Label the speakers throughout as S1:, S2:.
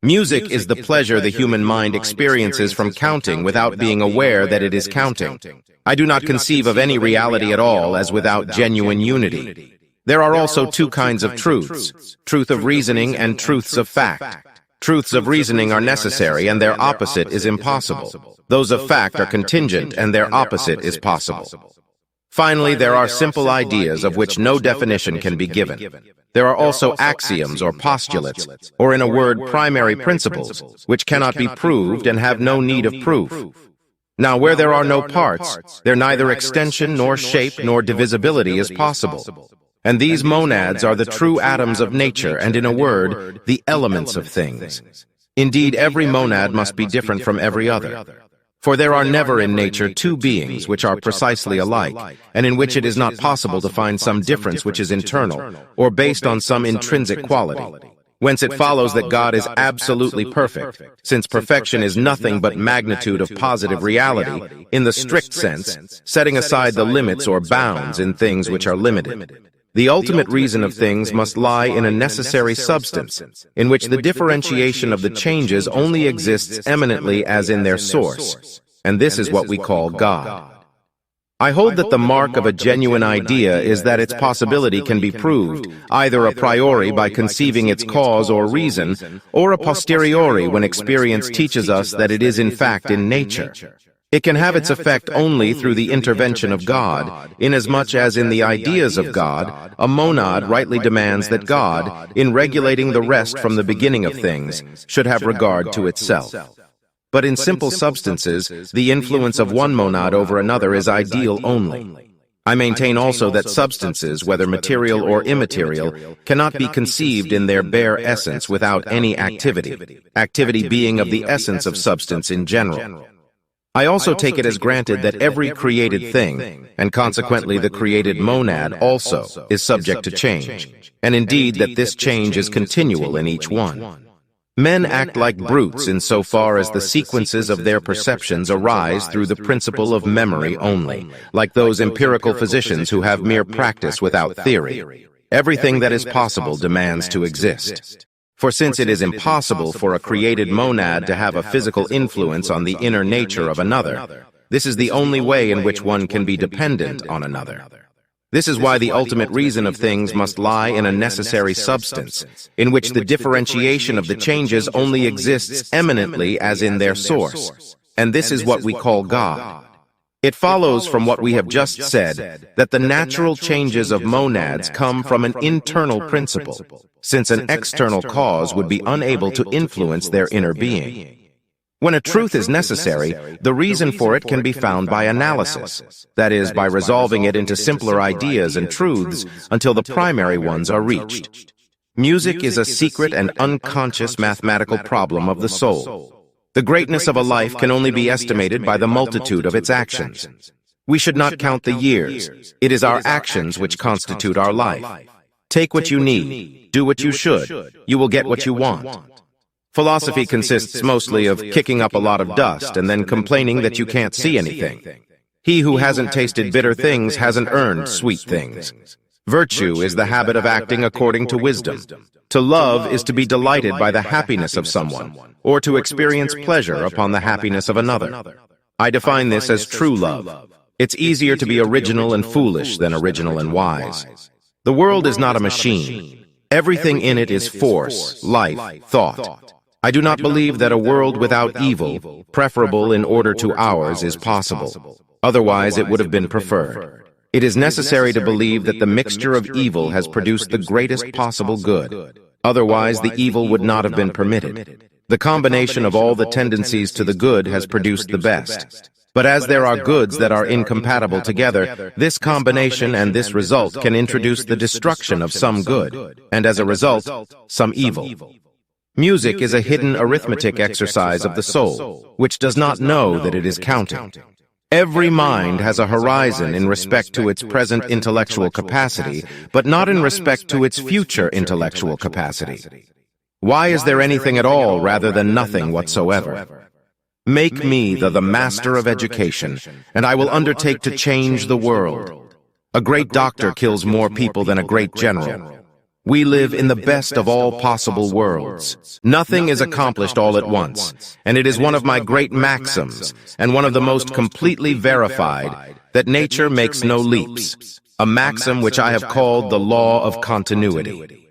S1: Music is the pleasure the human mind experiences from counting without being aware that it is counting. I do not conceive of any reality at all as without genuine unity. There are also two kinds of truths, truth of reasoning and truths of fact. Truths of reasoning are necessary and their opposite is impossible. Those of fact are contingent and their opposite is possible. Finally, there are simple ideas of which no definition can be given. There are also axioms or postulates, or in a word, primary principles, which cannot be proved and have no need of proof. Now, where there are no parts, there neither extension nor shape nor divisibility is possible. And these monads are the true atoms of nature and, in a word, the elements of things. Indeed, every monad must be different from every other. For there are never in nature two beings which are precisely alike, and in which it is not possible to find some difference which is internal, or based on some intrinsic quality. Whence it follows that God is absolutely perfect, since perfection is nothing but magnitude of positive reality, in the strict sense, setting aside the limits or bounds in things which are limited. The ultimate reason of things must lie in a necessary substance, in which the differentiation of the changes only exists eminently as in their source, and this is what we call God. I hold that the mark of a genuine idea is that its possibility can be proved, either a priori by conceiving its cause or reason, or a posteriori when experience teaches us that it is in fact in nature. It can have its effect only through the intervention of God, inasmuch as in the ideas of God, a monad rightly demands that God, in regulating the rest from the beginning of things, should have regard to itself. But in simple substances, the influence of one monad over another is ideal only. I maintain also that substances, whether material or immaterial, cannot be conceived in their bare essence without any activity, activity being of the essence of substance in general. I also take it as granted that every created thing, and consequently the created monad also, is subject to change, and indeed that this change is continual in each one. Men act like brutes insofar as the sequences of their perceptions arise through the principle of memory only, like those empirical physicians who have mere practice without theory. Everything that is possible demands to exist. For since it is impossible for a created monad to have a physical influence on the inner nature of another, this is the only way in which one can be dependent on another. This is why the ultimate reason of things must lie in a necessary substance, in which the differentiation of the changes only exists eminently as in their source, and this is what we call God. It follows from what we have just said that the natural changes of monads come from an internal principle, since an external cause would be unable to influence their inner being. When a truth is necessary, the reason for it can be found by analysis, that is, by resolving it into simpler ideas and truths until the primary ones are reached. Music is a secret and unconscious mathematical problem of the soul. The greatness of a life can only be estimated by the multitude of its actions. We should not count the years. It is our actions which constitute our life. Take what you need, do what you should, you will get what you want. Philosophy consists mostly of kicking up a lot of dust and then complaining that you can't see anything. He who hasn't tasted bitter things hasn't earned sweet things. Virtue is the habit of acting according to wisdom. To love is to be delighted by the happiness of someone, or to experience pleasure upon the happiness of another. I define this as true love. It's easier to be original and foolish than original and wise. The world is not a machine. Everything in it is force, life, thought. I do not believe that a world without evil, preferable in order to ours, is possible. Otherwise, it would have been preferred. It is necessary to believe that the mixture of evil has produced the greatest possible good. Otherwise, the evil would not have been permitted. The combination of all the tendencies to the good has produced the best. But as there are goods that are incompatible together, this combination and this result can introduce the destruction of some good, and as a result, some evil. Music is a hidden arithmetic exercise of the soul, which does not know that it is counting. Every mind has a horizon in respect to its present intellectual capacity, but not in respect to its future intellectual capacity. Why is there anything at all rather than nothing whatsoever? Make me the master of education, and I will undertake to change the world. A great doctor kills more people than a great general. We live in the best of all possible worlds. Nothing is accomplished all at once, and it is one of my great maxims, and one of the most completely verified, that nature makes no leaps, a maxim which I have called the law of continuity.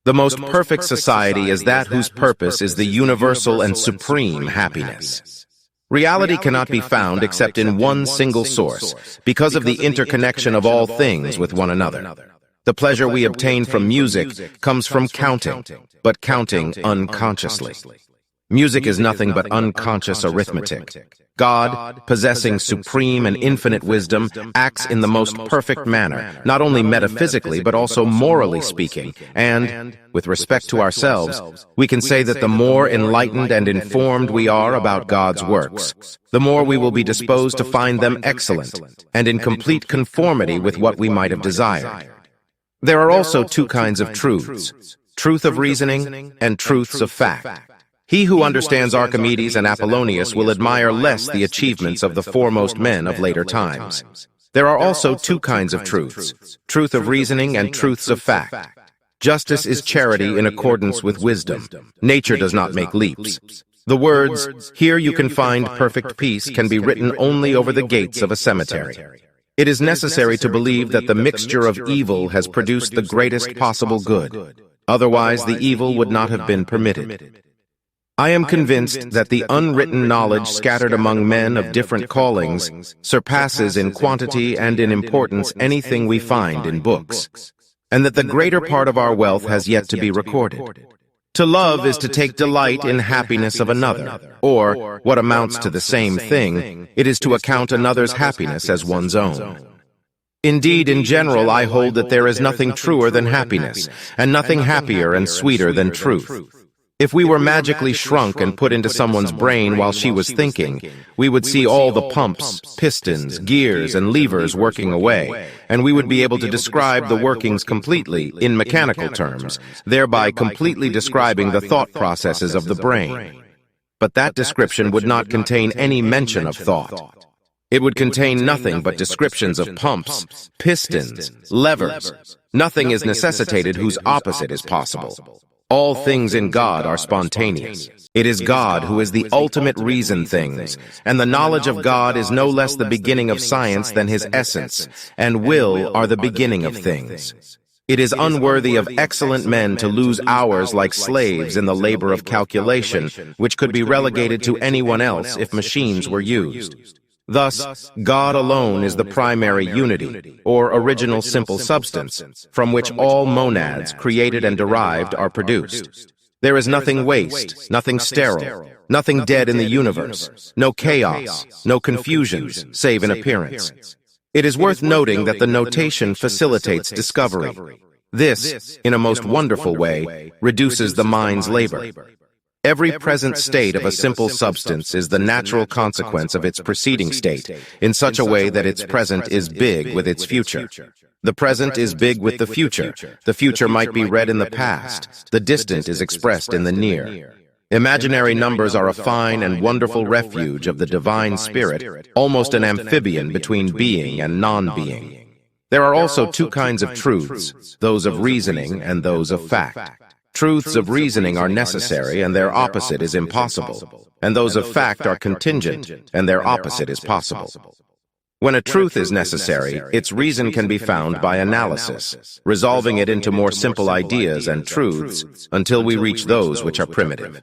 S1: The most perfect society is that whose purpose is the universal and supreme happiness. Reality cannot be found except in one single source, because of the interconnection of all things with one another. The pleasure we obtain from music comes from counting, but counting unconsciously. Music is nothing but unconscious arithmetic. God, possessing supreme and infinite wisdom, acts in the most perfect manner, not only metaphysically but also morally speaking, and, with respect to ourselves, we can say that the more enlightened and informed we are about God's works, the more we will be disposed to find them excellent, and in complete conformity with what we might have desired. There are also two kinds of truths, truth of reasoning and truths of fact. He who understands Archimedes and Apollonius will admire less the achievements of the foremost men of later times. There are also two kinds of truths, truth of reasoning and truths of fact. Justice is charity in accordance with wisdom. Nature does not make leaps. The words, "Here you can find perfect peace," can be written only over the gates of a cemetery. It is necessary to believe that the mixture of evil has produced the greatest possible good. Otherwise, the evil would not have been permitted. I am convinced that the unwritten knowledge scattered among men of different callings surpasses in quantity and in importance anything we find in books, and that the greater part of our wealth has yet to be recorded. To love is to take delight in happiness of another, or, what amounts to the same thing, it is to account another's happiness as one's own. Indeed, in general, I hold that there is nothing truer than happiness, and nothing happier and sweeter than truth. If we were magically shrunk and put into someone's brain while she was thinking, we would see all the pumps, pistons, gears, and levers working away, and we would be able to describe the workings completely, in mechanical terms, thereby completely describing the thought processes of the brain. But that description would not contain any mention of thought. It would contain nothing but descriptions of pumps, pistons, levers. Nothing is necessitated whose opposite is possible. All things in God are spontaneous. It is God who is the ultimate reason things, and the knowledge of God is no less the beginning of science than his essence, and will are the beginning of things. It is unworthy of excellent men to lose hours like slaves in the labor of calculation, which could be relegated to anyone else if machines were used. Thus, God alone is the primary unity, or original simple substance, from which all monads, created and derived, are produced. There is nothing waste, nothing sterile, nothing dead in the universe, no chaos, no confusions, save in appearance. It is worth noting that the notation facilitates discovery. This, in a most wonderful way, reduces the mind's labor. Every present state of a simple substance is the natural consequence of its preceding state, in such a way that its present is big with its future. The present is big with the future might be read in the past, the distant is expressed in the near. Imaginary numbers are a fine and wonderful refuge of the divine spirit, almost an amphibian between being and non-being. There are also two kinds of truths, those of reasoning and those of fact. Truths of reasoning are necessary, and their opposite is impossible, and those of fact are contingent, and their opposite is possible. When a truth is necessary, its reason can be found by analysis, resolving it into more simple ideas and truths until we reach those which are primitive.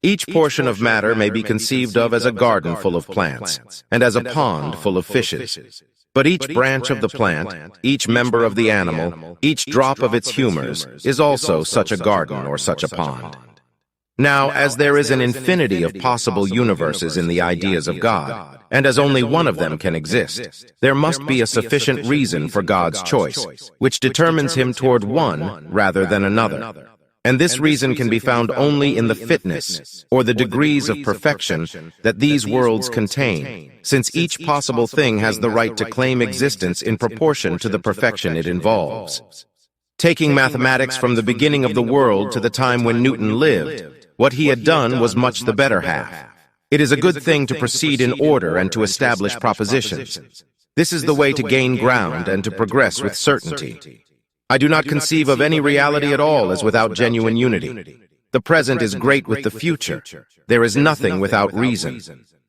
S1: Each portion of matter may be conceived of as a garden full of plants, and as a pond full of fishes. But each branch of the plant, each member of the animal, each drop of its humors, is also such a garden or such a pond. Now, as there is an infinity of possible universes in the ideas of God, and as only one of them can exist, there must be a sufficient reason for God's choice, which determines him toward one rather than another. And this reason can be found only in the fitness, or the degrees of perfection, that these worlds contain, since each possible thing has the right to claim existence in proportion to the perfection it involves. Taking mathematics from the beginning of the world to the time when Newton lived, what he had done was much the better half. It is a good thing to proceed in order and to establish propositions. This is the way to gain ground and to progress with certainty. I do not conceive of any reality at all as without genuine unity. The present is great with the future. There is nothing without reason.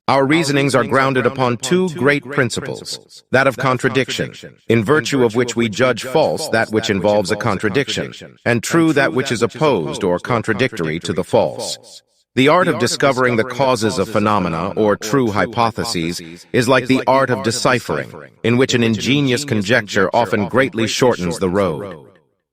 S1: Our reasonings are grounded upon two great principles, that of contradiction, in virtue of which we judge false that which involves a contradiction, and true that which is opposed or contradictory to the false. The art of discovering the causes of phenomena or true hypotheses is like the art of deciphering, in which an ingenious conjecture often greatly shortens the road.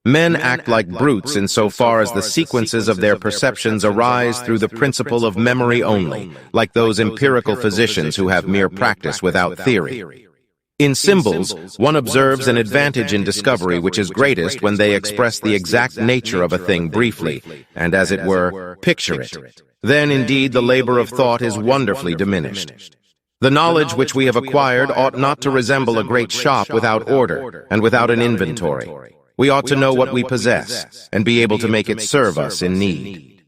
S1: Men act like brutes insofar as the sequences of their perceptions arise through the principle of memory only, like those empirical physicians who have mere practice without theory. In symbols, one observes an advantage in discovery which is greatest when they express the exact nature of a thing briefly, and as it were, picture it. Then indeed the labor of thought is wonderfully diminished. The knowledge which we have acquired ought not to resemble a great shop without order and without an inventory. We ought to know what we possess and be able to make it serve us in need.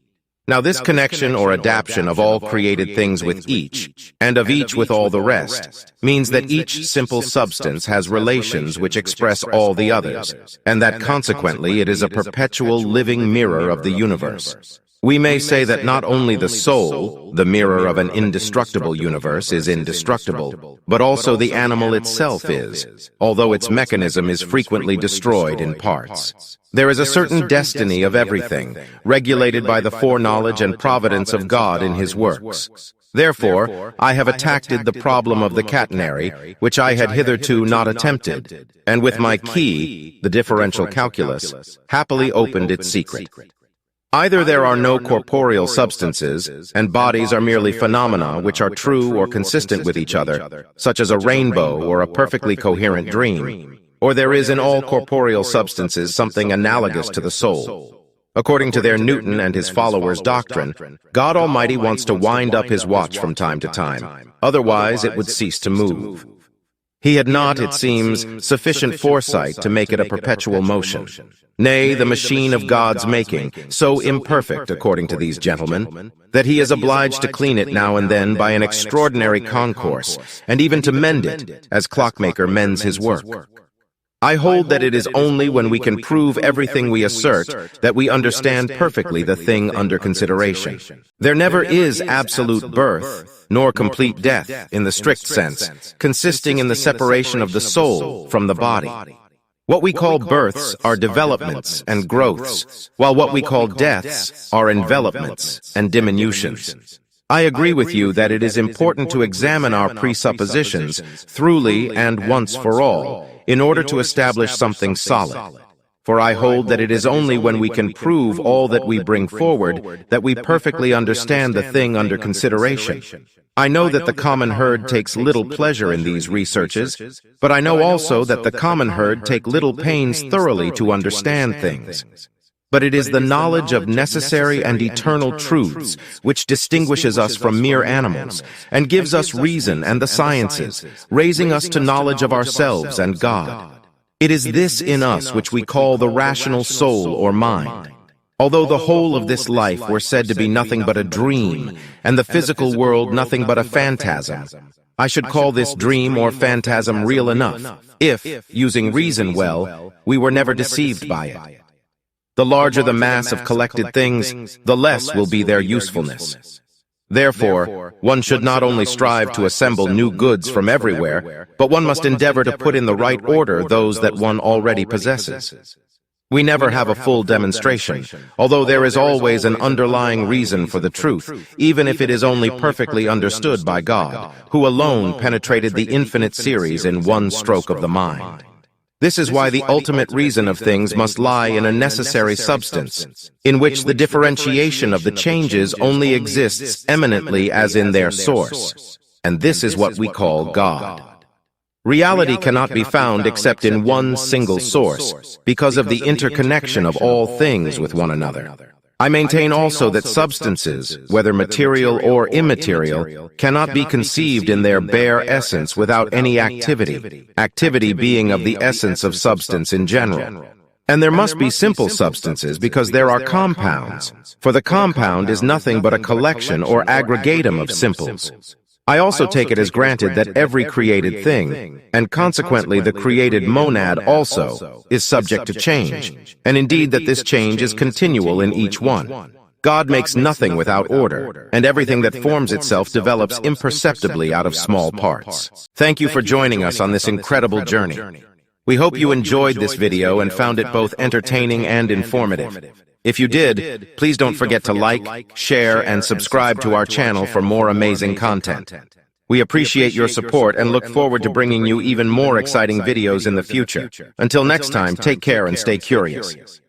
S1: Now this connection or adaptation of all created things with each, and of each with all the rest, means that each simple substance has relations which express all the others, and that consequently it is a perpetual living mirror of the universe. We may say that not only the soul, the mirror of an indestructible universe, is indestructible, but also the animal itself is, although its mechanism is frequently destroyed in parts. There is a certain destiny of everything, regulated by the foreknowledge and providence of God in His works. Therefore, I have attacked the problem of the catenary, which I had hitherto not attempted, and with my key, the differential calculus, happily opened its secret. Either there are no corporeal substances, and bodies are merely phenomena which are true or consistent with each other, such as a rainbow or a perfectly coherent dream, or there is in all corporeal substances something analogous to the soul. According to their Newton and his followers' doctrine, God Almighty wants to wind up His watch from time to time, otherwise it would cease to move. He had not, it seems, sufficient foresight to make it a perpetual motion. Nay, the machine of God's making, so imperfect, according to these gentlemen, that He is obliged to clean it now and then by an extraordinary concourse, and even to mend it, as clockmaker mends his work. I hold that it is only when we can prove everything we assert that we understand perfectly the thing under consideration. There never is absolute birth, nor complete death, in the strict sense, consisting in the separation of the soul from the body. What we call births are developments and growths, while what we call deaths are envelopments and diminutions. I agree with you that it is important to examine our presuppositions thoroughly and once for all, in order to establish something solid. For I hold that it is only when we can prove all that we bring forward that we perfectly understand the thing under consideration. I know that the common herd takes little pleasure in these researches, but I know also that the common herd take little pains thoroughly to understand things. But it is the knowledge of necessary and eternal truths which distinguishes us from mere animals, and gives us reason and the sciences, raising us to knowledge of ourselves and God. It is this in us which we call the rational soul or mind. Although the whole of this life were said to be nothing but a dream, and the physical world nothing but a phantasm, I should call this dream or phantasm real enough, if, using reason well, we were never deceived by it. The larger the mass of collected things, the less will be their usefulness. Therefore, one should not only strive to assemble new goods from everywhere, but one must endeavor to put in the right order those that one already possesses. We never have a full demonstration, although there is always an underlying reason for the truth, even if it is only perfectly understood by God, who alone penetrated the infinite series in one stroke of the mind. This is why the ultimate reason of things must lie in a necessary substance, in which the differentiation of the changes only exists eminently as in their source, and this is what we call God. Reality cannot be found except in one single source, because of the interconnection of all things with one another. I maintain also that substances, whether material or immaterial, cannot be conceived in their bare essence without any activity, activity being of the essence of substance in general. And there must be simple substances because there are compounds, for the compound is nothing but a collection or aggregatum of simples. I also take it as granted that every created thing, and consequently the created monad also, is subject to change, and indeed that this change is continual in each one. God makes nothing without order, and everything that forms itself develops imperceptibly out of small parts. Thank you for joining us on this incredible journey. We hope you enjoyed this video and found it both entertaining and informative. If you did, please don't forget to like, share, and subscribe to our channel for more amazing content. We appreciate your support and look forward to bringing you even more exciting videos in the future. Until next time, take care and stay curious.